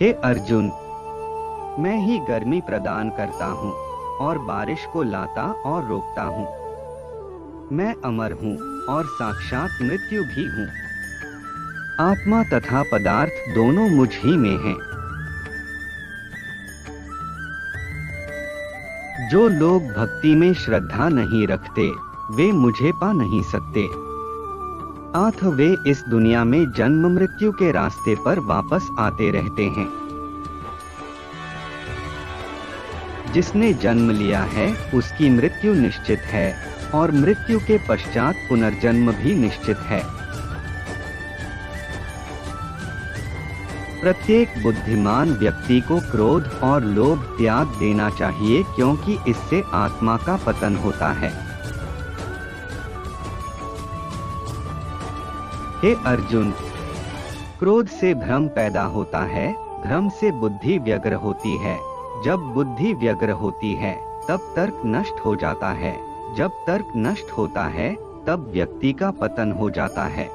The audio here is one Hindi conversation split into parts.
हे अर्जुन, मैं ही गर्मी प्रदान करता हूँ और बारिश को लाता और रोकता हूँ। मैं अमर हूँ और साक्षात मृत्यु भी हूँ। आत्मा तथा पदार्थ दोनों मुझ ही में हैं। जो लोग भक्ति में श्रद्धा नहीं रखते, वे मुझे पा नहीं सकते। अथ वे इस दुनिया में जन्म मृत्यु के रास्ते पर वापस आते रहते हैं। जिसने जन्म लिया है उसकी मृत्यु निश्चित है और मृत्यु के पश्चात पुनर्जन्म भी निश्चित है। प्रत्येक बुद्धिमान व्यक्ति को क्रोध और लोभ त्याग देना चाहिए, क्योंकि इससे आत्मा का पतन होता है। हे अर्जुन, क्रोध से भ्रम पैदा होता है, भ्रम से बुद्धि व्यग्र होती है। जब बुद्धि व्यग्र होती है तब तर्क नष्ट हो जाता है। जब तर्क नष्ट होता है तब व्यक्ति का पतन हो जाता है।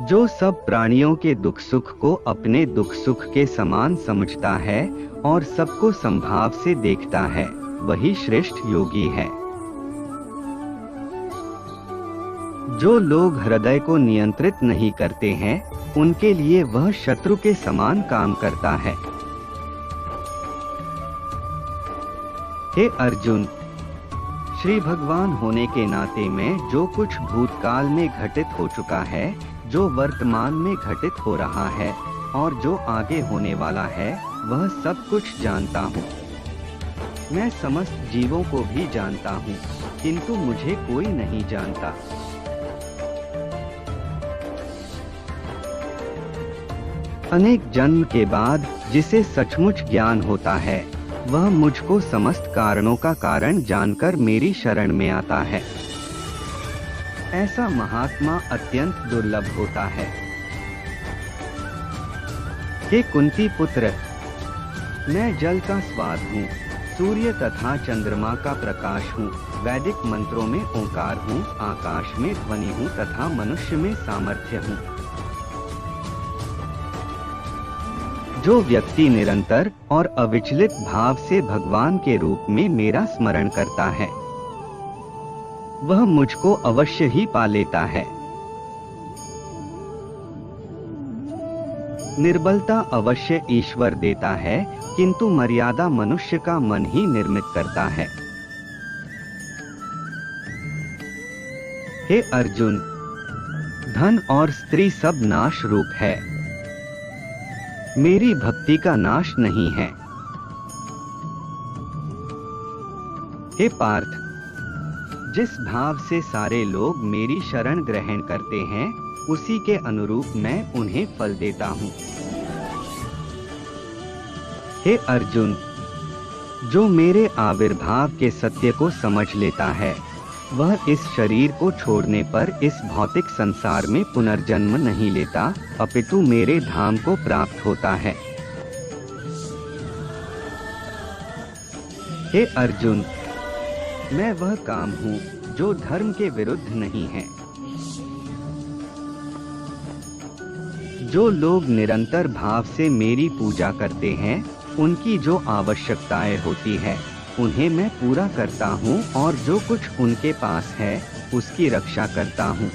जो सब प्राणियों के दुख सुख को अपने दुख सुख के समान समझता है और सबको समभाव से देखता है, वही श्रेष्ठ योगी है। जो लोग हृदय को नियंत्रित नहीं करते हैं, उनके लिए वह शत्रु के समान काम करता है। हे अर्जुन, श्री भगवान होने के नाते मैं जो कुछ भूतकाल में घटित हो चुका है, जो वर्तमान में घटित हो रहा है और जो आगे होने वाला है, वह सब कुछ जानता हूँ। मैं समस्त जीवों को भी जानता हूँ, किंतु मुझे कोई नहीं जानता। अनेक जन्म के बाद जिसे सचमुच ज्ञान होता है, वह मुझको समस्त कारणों का कारण जानकर मेरी शरण में आता है। ऐसा महात्मा अत्यंत दुर्लभ होता है। हे कुंती पुत्र, मैं जल का स्वाद हूँ, सूर्य तथा चंद्रमा का प्रकाश हूँ, वैदिक मंत्रों में ओंकार हूँ, आकाश में ध्वनि हूँ तथा मनुष्य में सामर्थ्य हूँ। जो व्यक्ति निरंतर और अविचलित भाव से भगवान के रूप में मेरा स्मरण करता है, वह मुझको अवश्य ही पा लेता है। निर्बलता अवश्य ईश्वर देता है, किंतु मर्यादा मनुष्य का मन ही निर्मित करता है। हे अर्जुन, धन और स्त्री सब नाश रूप है, मेरी भक्ति का नाश नहीं है। हे पार्थ, जिस भाव से सारे लोग मेरी शरण ग्रहण करते हैं, उसी के अनुरूप मैं उन्हें फल देता हूँ। हे अर्जुन, जो मेरे आविर्भाव के सत्य को समझ लेता है, वह इस शरीर को छोड़ने पर इस भौतिक संसार में पुनर्जन्म नहीं लेता, अपितु मेरे धाम को प्राप्त होता है। हे अर्जुन, मैं वह काम हूँ जो धर्म के विरुद्ध नहीं है। जो लोग निरंतर भाव से मेरी पूजा करते हैं, उनकी जो आवश्यकताएं होती है, उन्हें मैं पूरा करता हूँ और जो कुछ उनके पास है, उसकी रक्षा करता हूँ।